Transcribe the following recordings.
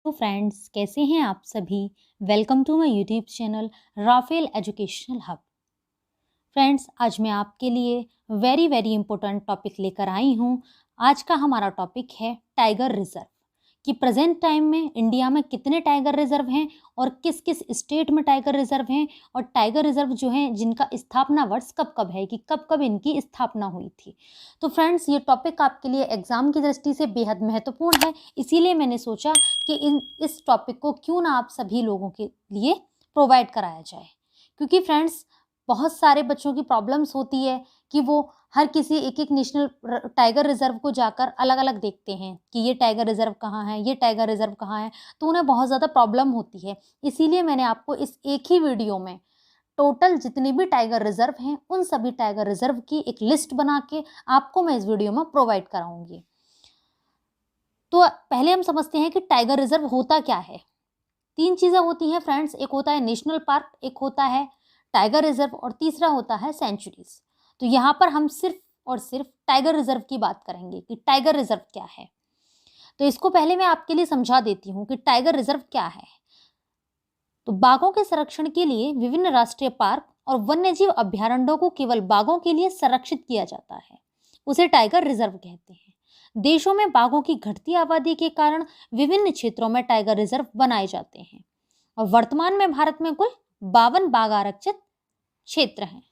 तो फ्रेंड्स, कैसे हैं आप सभी। Welcome to my YouTube channel Rafale Educational Hub. Friends, आज मैं आपके लिए वेरी वेरी इंपॉर्टेंट टॉपिक लेकर आई हूँ। आज का हमारा टॉपिक है टाइगर रिजर्व कि प्रेजेंट टाइम में इंडिया में कितने टाइगर रिजर्व हैं और किस किस स्टेट में टाइगर रिजर्व हैं, और टाइगर रिजर्व जो हैं जिनका स्थापना वर्ष कब कब है, कि कब कब इनकी स्थापना हुई थी। तो फ्रेंड्स, ये टॉपिक आपके लिए एग्जाम की दृष्टि से बेहद महत्वपूर्ण है, इसीलिए मैंने सोचा कि इस टॉपिक को क्यों ना आप सभी लोगों के लिए प्रोवाइड कराया जाए। क्योंकि फ्रेंड्स, बहुत सारे बच्चों की प्रॉब्लम्स होती है कि वो हर किसी एक एक नेशनल टाइगर रिजर्व को जाकर अलग अलग देखते हैं कि ये टाइगर रिजर्व कहाँ है, ये टाइगर रिजर्व कहाँ है, तो उन्हें बहुत ज़्यादा प्रॉब्लम होती है। इसीलिए मैंने आपको इस एक ही वीडियो में टोटल जितने भी टाइगर रिजर्व हैं उन सभी टाइगर रिजर्व की एक लिस्ट बना के आपको मैं इस वीडियो में प्रोवाइड कराऊंगी। तो पहले हम समझते हैं कि टाइगर रिजर्व होता क्या है। तीन चीज़ें होती हैं फ्रेंड्स, एक होता है नेशनल पार्क, एक होता है टाइगर रिजर्व और तीसरा होता है सेंचुरीज। तो यहाँ पर हम सिर्फ और सिर्फ टाइगर रिजर्व की बात करेंगे कि टाइगर रिजर्व क्या है। तो इसको पहले मैं आपके लिए समझा देती हूँ कि टाइगर रिजर्व क्या है। तो बाघों के संरक्षण के लिए विभिन्न राष्ट्रीय पार्क और वन्यजीव अभ्यारण्यों को केवल बाघों के लिए संरक्षित किया जाता है, उसे टाइगर रिजर्व कहते हैं। देशों में बाघों की घटती आबादी के कारण विभिन्न क्षेत्रों में टाइगर रिजर्व बनाए जाते हैं, और वर्तमान में भारत में कुल 52 बाघ आरक्षित क्षेत्र हैं।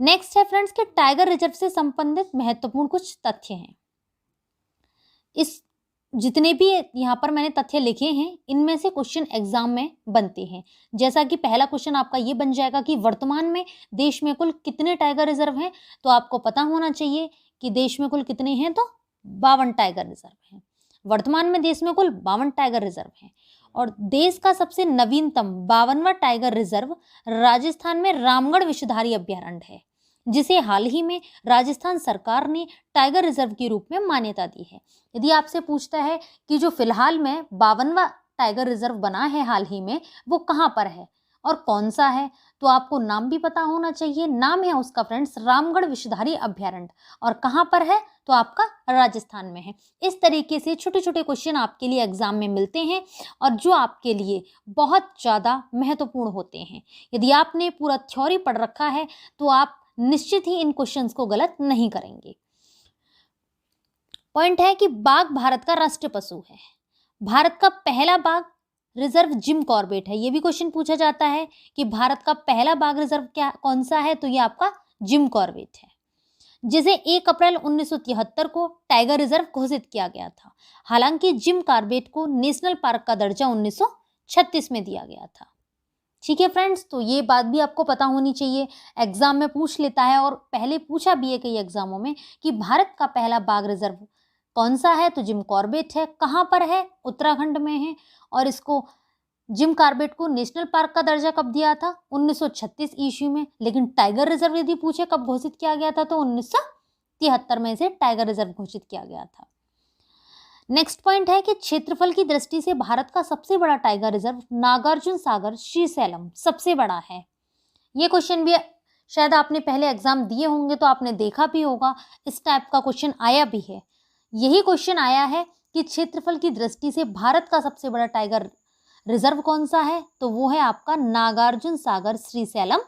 नेक्स्ट है फ्रेंड्स कि टाइगर रिजर्व से संबंधित महत्वपूर्ण कुछ तथ्य हैं। इस जितने भी यहाँ पर मैंने तथ्य लिखे हैं इनमें से क्वेश्चन एग्जाम में बनते हैं। जैसा कि पहला क्वेश्चन आपका ये बन जाएगा कि वर्तमान में देश में कुल कितने टाइगर रिजर्व हैं, तो आपको पता होना चाहिए कि देश में कुल कितने हैं, तो 52 टाइगर रिजर्व हैं। वर्तमान में देश में कुल 52 टाइगर रिजर्व हैं, और देश का सबसे नवीनतम 52वां टाइगर रिजर्व राजस्थान में रामगढ़ विषधारी अभ्यारण्य है, जिसे हाल ही में राजस्थान सरकार ने टाइगर रिजर्व के रूप में मान्यता दी है। यदि आपसे पूछता है कि जो फिलहाल में 52वां टाइगर रिजर्व बना है हाल ही में, वो कहाँ पर है और कौन सा है, तो आपको नाम भी पता होना चाहिए। नाम है उसका फ्रेंड्स रामगढ़ विषधारी अभ्यारण्य, और कहाँ पर है, तो आपका राजस्थान में है। इस तरीके से छोटे छोटे क्वेश्चन आपके लिए एग्जाम में मिलते हैं, और जो आपके लिए बहुत ज़्यादा महत्वपूर्ण होते हैं। यदि आपने पूरा थ्योरी पढ़ रखा है तो आप निश्चित ही इन क्वेश्चंस को गलत नहीं करेंगे। पॉइंट है कि बाघ भारत का राष्ट्रीय पशु है। भारत का पहला बाघ रिजर्व जिम कॉर्बेट है। ये भी क्वेश्चन पूछा जाता है कि भारत का पहला बाघ रिजर्व क्या कौन सा है, तो ये आपका जिम कॉर्बेट है, जिसे 1 अप्रैल 1973 को टाइगर रिजर्व घोषित किया गया था। हालांकि जिम कॉर्बेट को नेशनल पार्क का दर्जा 1936 में दिया गया था। ठीक है फ्रेंड्स, तो ये बात भी आपको पता होनी चाहिए, एग्जाम में पूछ लेता है और पहले पूछा भी है कई एग्जामों में कि भारत का पहला बाघ रिजर्व कौन सा है, तो जिम कॉर्बेट है। कहाँ पर है, उत्तराखंड में है, और इसको जिम कॉर्बेट को नेशनल पार्क का दर्जा कब दिया था, 1936 ईस्वी में। लेकिन टाइगर रिजर्व यदि पूछे कब घोषित किया गया था, तो 1973 में इसे टाइगर रिजर्व घोषित किया गया था। नेक्स्ट पॉइंट है कि क्षेत्रफल की दृष्टि से भारत का सबसे बड़ा टाइगर रिजर्व नागार्जुन सागर श्रीशैलम सबसे बड़ा है। ये क्वेश्चन भी शायद आपने पहले एग्जाम दिए होंगे तो आपने देखा भी होगा, इस टाइप का क्वेश्चन आया भी है। यही क्वेश्चन आया है कि क्षेत्रफल की दृष्टि से भारत का सबसे बड़ा टाइगर रिजर्व कौन सा है, तो वो है आपका नागार्जुन सागर श्रीशैलम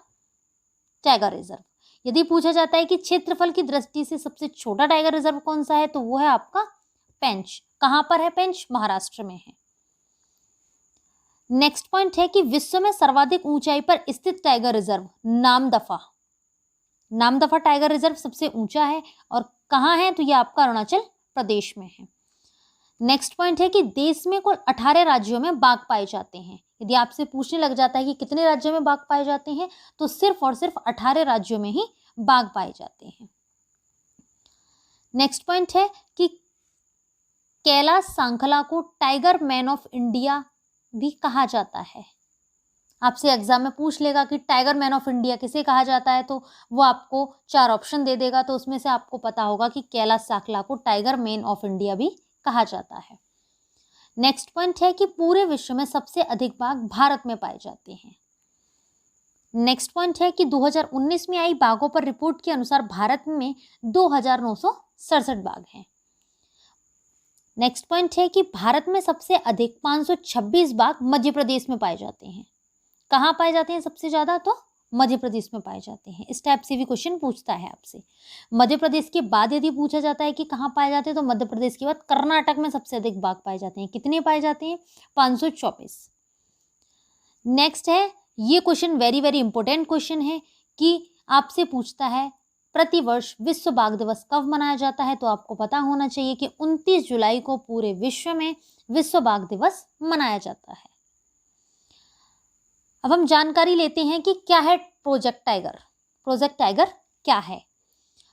टाइगर रिजर्व। यदि पूछा जाता है कि क्षेत्रफल की दृष्टि से सबसे छोटा टाइगर रिजर्व कौन सा है, तो वो है आपका पेंच। कहां पर है पेंच, महाराष्ट्र में है। नेक्स्ट पॉइंट है कि विश्व में सर्वाधिक ऊंचाई पर स्थित tiger reserve Namdapha tiger reserve सबसे ऊंचा है, और कहां है, तो ये आपका अरुणाचल प्रदेश में है। नेक्स्ट पॉइंट है कि देश में कुल 18 राज्यों में बाघ पाए जाते हैं। यदि आपसे पूछने लग जाता है कि कितने राज्यों में बाघ पाए जाते हैं, तो सिर्फ और सिर्फ 18 राज्यों में ही बाघ पाए जाते हैं। नेक्स्ट पॉइंट है कि कैलाश सांखला को टाइगर मैन ऑफ इंडिया भी कहा जाता है। आपसे एग्जाम में पूछ लेगा कि टाइगर मैन ऑफ इंडिया किसे कहा जाता है, तो वो आपको 4 ऑप्शन दे देगा, तो उसमें से आपको पता होगा कि कैलाश सांखला को टाइगर मैन ऑफ इंडिया भी कहा जाता है। नेक्स्ट पॉइंट है कि पूरे विश्व में सबसे अधिक बाघ भारत में पाए जाते हैं। नेक्स्ट पॉइंट है कि 2019 में आई बाघों पर रिपोर्ट के अनुसार भारत में 2967 बाघ हैं। नेक्स्ट पॉइंट है कि भारत में सबसे अधिक 526 बाघ मध्य प्रदेश में पाए जाते हैं। कहाँ पाए जाते हैं सबसे ज़्यादा? तो मध्य प्रदेश में पाए जाते हैं। इस टाइप से भी क्वेश्चन पूछता है आपसे। मध्य प्रदेश के बाद यदि पूछा जाता है कि कहाँ पाए जाते हैं, तो मध्य प्रदेश के बाद कर्नाटक में सबसे अधिक बाघ पाए जाते हैं। कितने पाए जाते हैं? 524। नेक्स्ट है, ये question very very important question है कि आपसे पूछता है प्रतिवर्ष विश्व बाघ दिवस कब मनाया जाता है? तो आपको पता होना चाहिए कि 29 जुलाई को पूरे विश्व में विश्व बाघ दिवस मनाया जाता है। अब हम जानकारी लेते हैं कि क्या है प्रोजेक्ट टाइगर। प्रोजेक्ट टाइगर क्या है?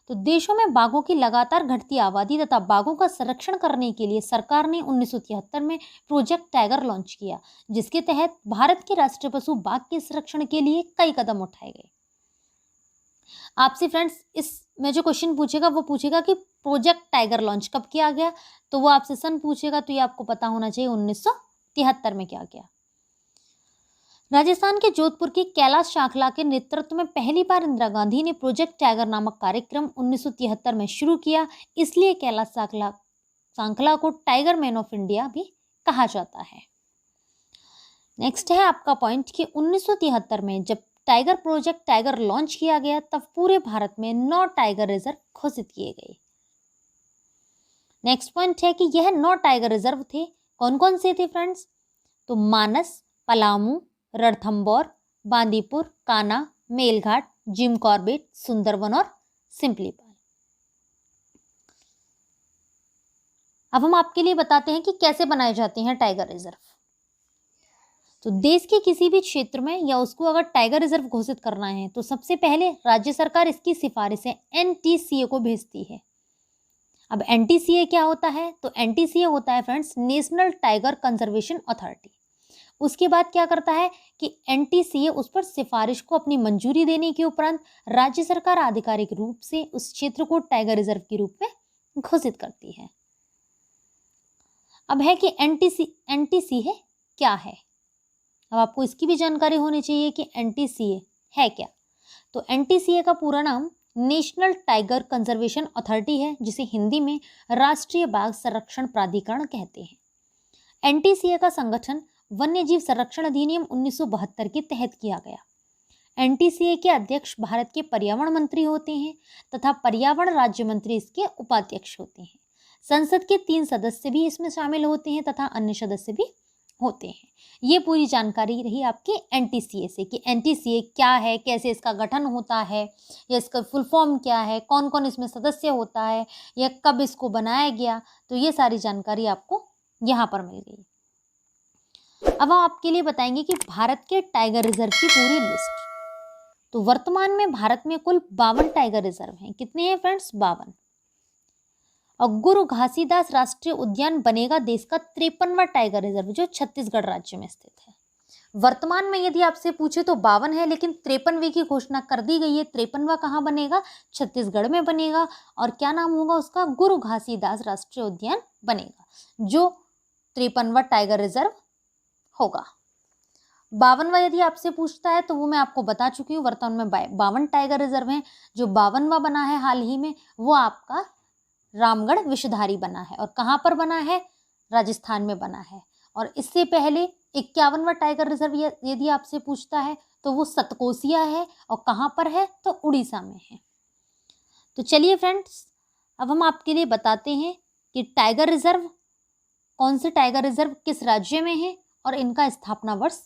तो देशों में बाघों की लगातार घटती आबादी तथा बाघों का संरक्षण करने के लिए सरकार ने 1973 में प्रोजेक्ट टाइगर लॉन्च किया, जिसके तहत भारत के राष्ट्रीय पशु बाघ के संरक्षण के लिए कई कदम उठाए गए। आपसे फ्रेंड्स इसमें जो क्वेश्चन पूछेगा वो पूछेगा कि प्रोजेक्ट टाइगर लॉन्च कब किया गया, तो वो आपसे सन पूछेगा, तो ये आपको पता होना चाहिए 1973 में किया गया। राजस्थान के जोधपुर की कैलाश शाखला के नेतृत्व में पहली बार इंदिरा गांधी ने प्रोजेक्ट टाइगर नामक कार्यक्रम 1973 में शुरू किया, इसलिए कैलाश शाखला को टाइगर मैन ऑफ इंडिया भी कहा जाता है। नेक्स्ट है आपका पॉइंट कि 1973 में जब टाइगर प्रोजेक्ट टाइगर लॉन्च किया गया, तब पूरे भारत में 9 टाइगर रिजर्व घोषित किए गए। नेक्स्ट पॉइंट है कि यह 9 टाइगर रिजर्व थे। कौन कौन से थे फ्रेंड्स? तो मानस, पलामू, रणथंभौर, बांदीपुर, कान्हा, मेलघाट, जिम कॉर्बेट, सुंदरवन और सिम्पलीपाल। अब हम आपके लिए बताते हैं कि कैसे बनाए जाते हैं टाइगर रिजर्व। तो देश के किसी भी क्षेत्र में या उसको अगर टाइगर रिजर्व घोषित करना है, तो सबसे पहले राज्य सरकार इसकी सिफारिशें NTCA को भेजती है। अब NTCA क्या होता है? तो NTCA होता है friends national tiger conservation authority. उसके बाद क्या करता है कि NTCA उस पर सिफारिश को अपनी मंजूरी देने के उपरांत राज्य सरकार आधिकारिक रूप से उस क्षेत्र को टाइगर रिजर्व के रूप में घोषित करती है। अब है कि NTCA क्या है? अब आपको इसकी भी जानकारी होनी चाहिए कि NTCA है क्या। तो NTCA का पूरा नाम नेशनल टाइगर कंजर्वेशन अथॉरिटी है, जिसे हिंदी में राष्ट्रीय बाघ संरक्षण प्राधिकरण कहते हैं। NTCA का संगठन वन्य जीव संरक्षण अधिनियम 1972 के तहत किया गया। NTCA के अध्यक्ष भारत के पर्यावरण मंत्री होते हैं तथा पर्यावरण राज्य मंत्री इसके उपाध्यक्ष होते हैं। संसद के 3 सदस्य भी इसमें शामिल होते हैं तथा अन्य सदस्य भी होते हैं। ये पूरी जानकारी रही आपके NTCA से कि NTCA क्या है, कैसे इसका गठन होता है, या इसका फुल फॉर्म क्या है, कौन कौन इसमें सदस्य होता है, या कब इसको बनाया गया। तो ये सारी जानकारी आपको यहाँ पर मिल गई। अब हम आपके लिए बताएंगे कि भारत के टाइगर रिजर्व की पूरी लिस्ट। तो वर्तमान में भारत में कुल 52 टाइगर रिजर्व हैं। कितने हैं फ्रेंड्स? 52। और गुरु घासीदास राष्ट्रीय उद्यान बनेगा देश का 53वां टाइगर रिजर्व, जो छत्तीसगढ़ राज्य में स्थित है। वर्तमान में यदि आपसे पूछे तो 52 है, लेकिन 53वें की घोषणा कर दी गई है। 53वां कहाँ बनेगा? छत्तीसगढ़ में बनेगा। और क्या नाम होगा उसका? गुरु घासीदास राष्ट्रीय उद्यान बनेगा, जो 53वां टाइगर रिजर्व होगा। 52वां यदि आपसे पूछता है तो वो मैं आपको बता चुकी हूँ। वर्तमान में 52 टाइगर रिजर्व हैं। जो 52वां बना है हाल ही में, वो आपका रामगढ़ विषधारी बना है। और कहाँ पर बना है? राजस्थान में बना है। और इससे पहले 51वां टाइगर रिजर्व यदि आपसे पूछता है तो वो सतकोसिया है। और कहाँ पर है? तो उड़ीसा में है। तो चलिए फ्रेंड्स, अब हम आपके लिए बताते हैं कि टाइगर रिजर्व, कौन से टाइगर रिजर्व किस राज्य में है और इनका स्थापना वर्ष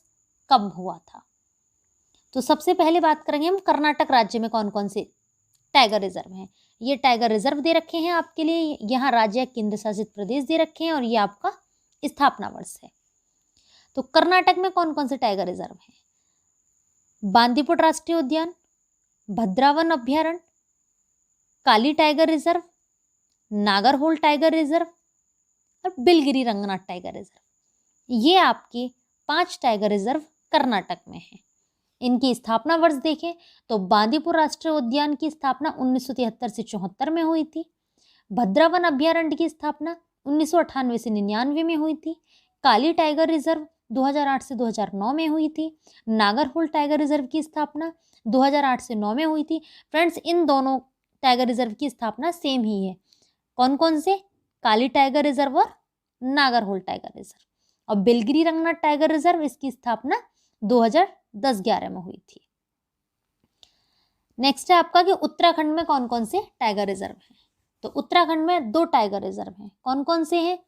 कब हुआ था। तो सबसे पहले बात करेंगे हम कर्नाटक राज्य में कौन कौन से टाइगर रिजर्व हैं। ये टाइगर रिजर्व दे रखे हैं आपके लिए, यहाँ राज्य केंद्र शासित प्रदेश दे रखे हैं, और ये आपका स्थापना वर्ष है। तो कर्नाटक में कौन कौन से टाइगर रिजर्व हैं? बांदीपुर राष्ट्रीय उद्यान, भद्रावन अभ्यारण्य, Kali tiger reserve, Nagarhole tiger reserve और बिलगिरी रंगनाथ टाइगर रिजर्व। ये आपके 5 टाइगर रिजर्व कर्नाटक में हैं। इनकी स्थापना वर्ष देखें तो बांदीपुर राष्ट्रीय उद्यान की स्थापना 1973 से 74 में हुई थी। भद्रावन अभ्यारण्य की स्थापना 1998 से 99 में हुई थी। काली टाइगर रिजर्व 2008 से 2009 में हुई थी। नागरहोल टाइगर रिजर्व की स्थापना 2008 से 9 में हुई थी। फ्रेंड्स, इन दोनों टाइगर रिजर्व की स्थापना सेम ही है। कौन कौन से? काली टाइगर रिजर्व और नागरहोल टाइगर रिजर्व। और बिलगिरी रंगनाथ टाइगर रिजर्व, इसकी स्थापना 2010-11 में हुई थी। नेक्स्ट है आपका कि उत्तराखंड में कौन कौन से टाइगर रिजर्व हैं। तो उत्तराखंड में 2 टाइगर रिजर्व हैं। कौन कौन से हैं?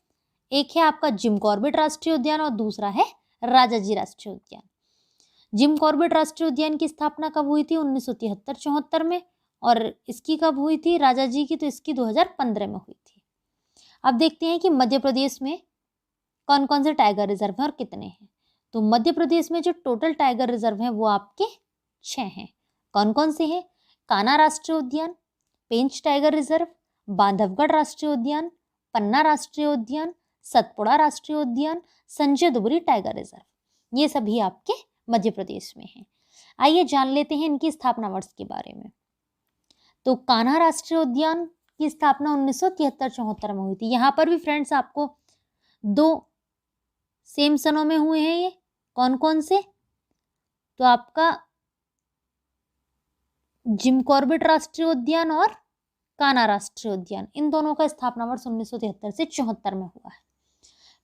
एक है आपका जिम कॉर्बेट राष्ट्रीय उद्यान और दूसरा है राजाजी राष्ट्रीय उद्यान। जिम कॉर्बेट राष्ट्रीय उद्यान की स्थापना कब हुई थी? 1973-74 में। और इसकी कब हुई थी राजाजी की? तो इसकी 2015 में हुई थी। अब देखते हैं कि मध्य प्रदेश में कौन कौन से टाइगर रिजर्व हैं और कितने हैं। तो मध्य प्रदेश में जो टोटल टाइगर रिजर्व हैं वो आपके 6 हैं। कौन कौन से हैं? कान्हा राष्ट्रीय उद्यान, पेंच टाइगर रिजर्व, बांधवगढ़ राष्ट्रीय उद्यान, पन्ना राष्ट्रीय उद्यान, सतपुड़ा राष्ट्रीय उद्यान, संजय दुबरी टाइगर रिजर्व। ये सभी आपके मध्य प्रदेश में हैं। आइए जान लेते हैं इनकी स्थापना वर्ष के बारे में। तो कान्हा राष्ट्रीय उद्यान की स्थापना 1973-74 में हुई थी। यहाँ पर भी फ्रेंड्स आपको 2 सेम सनों में हुए हैं। ये कौन कौन से? तो आपका जिम कॉर्बेट राष्ट्रीय उद्यान और कान्हा राष्ट्रीय उद्यान, इन दोनों का स्थापना वर्ष 1973 से 74 में हुआ है।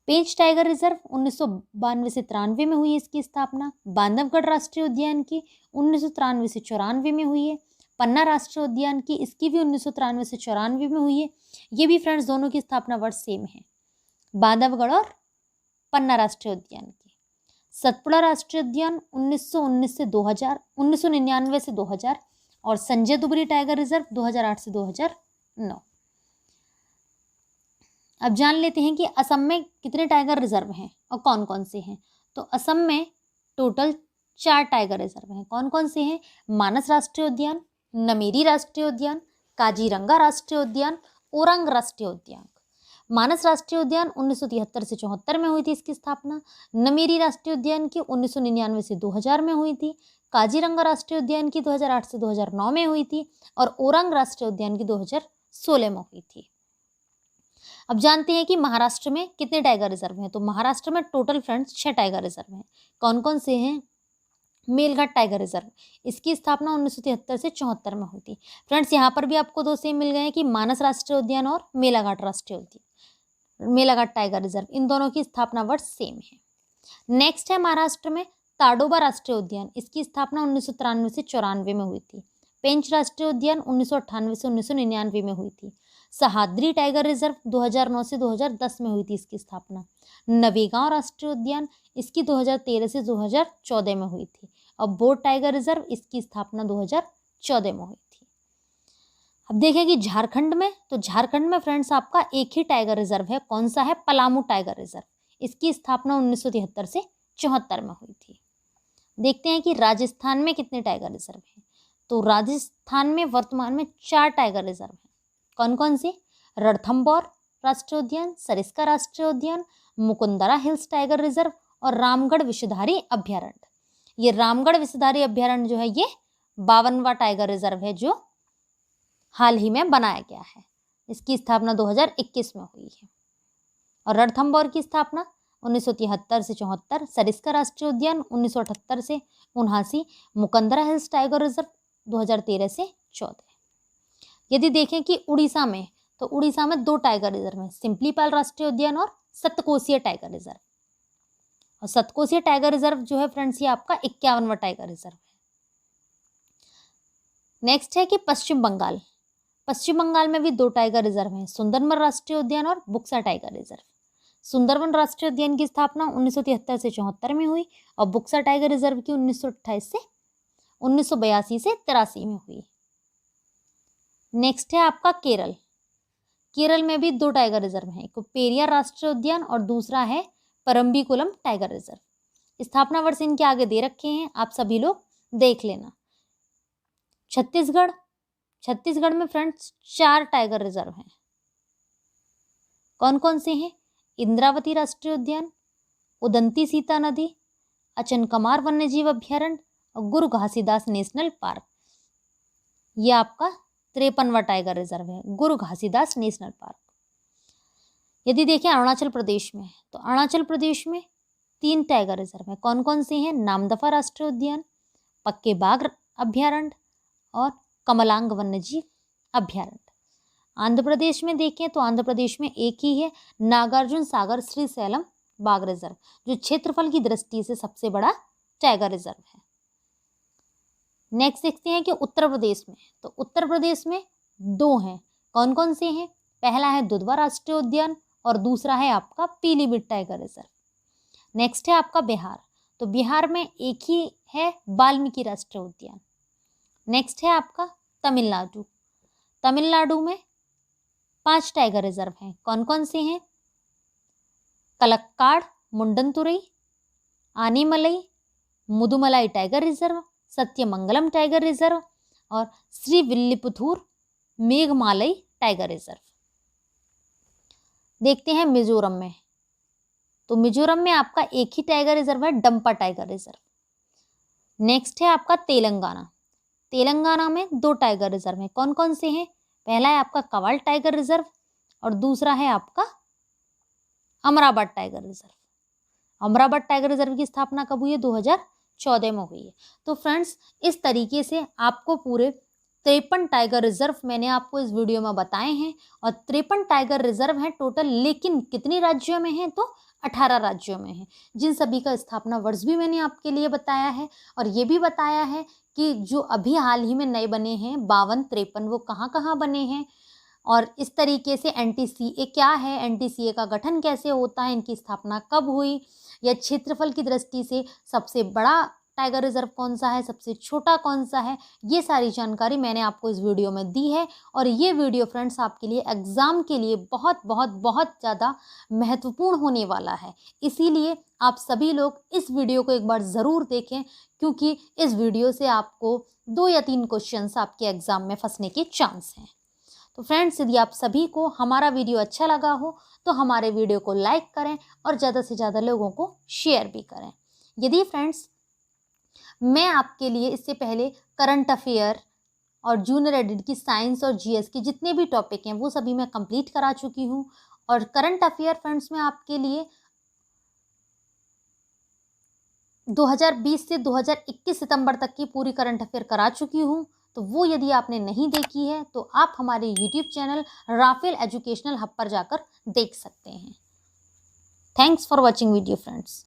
पेंच टाइगर रिजर्व 1992 से 93 में हुई है इसकी स्थापना। बांधवगढ़ राष्ट्रीय उद्यान की 1993 से 94 में हुई है। पन्ना राष्ट्रीय उद्यान की, इसकी भी 1993 से 94 में हुई है। ये भी फ्रेंड्स दोनों की स्थापना वर्ष सेम है, बांधवगढ़ और पन्ना राष्ट्रीय उद्यान की। सतपुड़ा राष्ट्रीय उद्यान 1919 से 2000, 1999 से 2000 और संजय दुबरी टाइगर रिजर्व 2008 से 2009। अब जान लेते हैं कि असम में कितने टाइगर रिजर्व हैं और कौन कौन से हैं। तो असम में टोटल 4 टाइगर रिजर्व हैं। कौन कौन से हैं? मानस राष्ट्रीय उद्यान, नमेरी राष्ट्रीय उद्यान, काजीरंगा राष्ट्रीय उद्यान, ओरंग राष्ट्रीय उद्यान। मानस राष्ट्रीय उद्यान 1973 से 74 में हुई थी इसकी स्थापना। नमेरी राष्ट्रीय उद्यान की 1999 से 2000 में हुई थी। काजीरंगा राष्ट्रीय उद्यान की 2008 से 2009 में हुई थी और ओरंग राष्ट्रीय उद्यान की 2016 में हुई थी। अब जानते हैं कि महाराष्ट्र में कितने टाइगर रिजर्व हैं। तो महाराष्ट्र में टोटल फ्रेंड्स 6 टाइगर रिजर्व हैं। कौन कौन से हैं? मेलघाट टाइगर रिजर्व, इसकी स्थापना 1973 से 74 में हुई थी। फ्रेंड्स यहाँ पर भी आपको 2 सेम मिल गए हैं कि मानस राष्ट्रीय उद्यान और मेलाघाट राष्ट्रीय उद्यान, मेलाघाट टाइगर रिजर्व, इन दोनों की स्थापना वर्ष सेम है। नेक्स्ट है महाराष्ट्र में ताडोबा राष्ट्रीय उद्यान, इसकी स्थापना 1993 से 94 में हुई थी। पेंच राष्ट्रीय उद्यान 1998 से 1999 में हुई थी। सह्याद्री टाइगर रिजर्व 2009 से 2010 में हुई थी इसकी स्थापना। नवेगांव राष्ट्रीय उद्यान, इसकी 2013 से 2014 में हुई थी। और बोट टाइगर रिजर्व, इसकी स्थापना 2014 में हुई थी। अब देखें कि झारखंड में, तो झारखंड में फ्रेंड्स आपका एक ही टाइगर रिजर्व है। कौन सा है? पलामू टाइगर रिजर्व, इसकी स्थापना 1973 से 74 में हुई थी। देखते हैं कि राजस्थान में कितने टाइगर रिजर्व हैं। तो राजस्थान में वर्तमान में 4 टाइगर रिजर्व हैं। कौन कौन से? रणथंभौर राष्ट्रीय उद्यान, सरिस्का राष्ट्रीय उद्यान, मुकुंदरा हिल्स टाइगर रिजर्व और रामगढ़ विषधारी अभ्यारण्य। ये रामगढ़ विषधारी अभ्यारण्य जो है ये 52वां टाइगर रिजर्व है जो हाल ही में बनाया गया है। इसकी स्थापना 2021 में हुई है। और रणथंभौर की स्थापना 1973 से 74, सरिस्का राष्ट्रीय उद्यान 1978 से 79, मुकुंदरा हिल्स टाइगर रिजर्व 2013 से 14। यदि देखें कि उड़ीसा में, तो उड़ीसा में 2 टाइगर रिजर्व हैं, सिम्पलीपाल राष्ट्रीय उद्यान और सतकोसिया टाइगर रिजर्व। और सतकोसिया टाइगर रिजर्व जो है फ्रेंड्स ये आपका 51वां टाइगर रिजर्व है। नेक्स्ट है कि पश्चिम बंगाल, पश्चिम बंगाल में भी 2 टाइगर रिजर्व हैं, सुंदरबन राष्ट्रीय उद्यान और बुक्सा टाइगर रिजर्व। सुंदरबन राष्ट्रीय उद्यान की स्थापना 1973 से 74 में हुई और बुक्सा टाइगर रिजर्व की 1982 से 83 में हुई। नेक्स्ट है आपका केरल, केरल में भी 2 टाइगर रिजर्व हैं, एक पेरियार राष्ट्रीय उद्यान और दूसरा है परम्बिकुलम टाइगर रिजर्व। स्थापना वर्ष इनके आगे दे रखे हैं, आप सभी लोग देख लेना। छत्तीसगढ़, छत्तीसगढ़ में फ्रेंड्स 4 टाइगर रिजर्व हैं। कौन कौन से हैं? इंद्रावती राष्ट्रीय उद्यान, उदंती सीता नदी, अचनकमार वन्यजीव अभ्यारण्य और गुरु घासीदास नेशनल पार्क। ये आपका 53वां टाइगर रिजर्व है, गुरु घासीदास नेशनल पार्क। यदि देखें अरुणाचल प्रदेश में, तो अरुणाचल प्रदेश में 3 टाइगर रिजर्व हैं। कौन कौन से हैं? नामदफा राष्ट्रीय उद्यान, पक्के बाघ अभ्यारण्य और कमलांग वन्यजीव अभ्यारण्य। आंध्र प्रदेश में देखें तो आंध्र प्रदेश में एक ही है, नागार्जुन सागर श्रीशैलम बाघ रिजर्व, जो क्षेत्रफल की दृष्टि से सबसे बड़ा टाइगर रिजर्व है। नेक्स्ट देखते हैं कि उत्तर प्रदेश में, तो उत्तर प्रदेश में 2 हैं, कौन कौन से हैं? पहला है दुधवा राष्ट्रीय उद्यान और दूसरा है आपका पीलीभीत टाइगर रिजर्व। नेक्स्ट है आपका बिहार, तो बिहार में एक ही है वाल्मीकि राष्ट्रीय उद्यान। नेक्स्ट है आपका तमिलनाडु, तमिलनाडु में 5 टाइगर रिजर्व हैं, कौन कौन से हैं? Kalakkad, Mundanthurai, Anamalai, Mudumalai tiger reserve, Sathyamangalam tiger reserve और श्रीविल्लिपुथूर मेघमालई टाइगर रिजर्व। देखते हैं मिजोरम में, तो मिजोरम में आपका एक ही टाइगर रिजर्व है, डंपा टाइगर रिजर्व। नेक्स्ट है आपका तेलंगाना, तेलंगाना में 2 टाइगर रिजर्व हैं, कौन कौन से हैं? पहला है आपका कवाल टाइगर रिजर्व और दूसरा है आपका Amravati tiger reserve. Amravati tiger reserve की स्थापना कब हुई है? 2014 में हुई है। तो फ्रेंड्स, इस तरीके से आपको पूरे 53 टाइगर रिजर्व मैंने आपको इस वीडियो में बताए हैं और 53 टाइगर रिजर्व हैं टोटल, लेकिन कितने राज्यों में हैं? तो 18 राज्यों में हैं, जिन सभी का स्थापना वर्ष भी मैंने आपके लिए बताया है और ये भी बताया है कि जो अभी हाल ही में नए बने हैं 52, 53 वो कहाँ कहाँ बने हैं और इस तरीके से NTCA क्या है, NTCA का गठन कैसे होता है, इनकी स्थापना कब हुई, या क्षेत्रफल की दृष्टि से सबसे बड़ा टाइगर रिजर्व कौन सा है, सबसे छोटा कौन सा है, ये सारी जानकारी मैंने आपको इस वीडियो में दी है। और ये वीडियो फ्रेंड्स आपके लिए एग्ज़ाम के लिए बहुत बहुत बहुत ज़्यादा महत्वपूर्ण होने वाला है, इसीलिए आप सभी लोग इस वीडियो को एक बार ज़रूर देखें, क्योंकि इस वीडियो से आपको 2 या 3 क्वेश्चंस आपके एग्ज़ाम में फंसने के चांस हैं। तो फ्रेंड्स, यदि आप सभी को हमारा वीडियो अच्छा लगा हो तो हमारे वीडियो को लाइक करें और ज़्यादा से ज़्यादा लोगों को शेयर भी करें। यदि फ्रेंड्स मैं आपके लिए इससे पहले करंट अफेयर और जूनियर एडिट की साइंस और GS के जितने भी टॉपिक हैं वो सभी मैं कंप्लीट करा चुकी हूँ और करंट अफेयर फ्रेंड्स में आपके लिए 2020 से 2021 सितंबर तक की पूरी करंट अफेयर करा चुकी हूँ। तो वो यदि आपने नहीं देखी है तो आप हमारे YouTube channel Rafale Educational Hub पर जाकर देख सकते हैं। Thanks for watching video friends.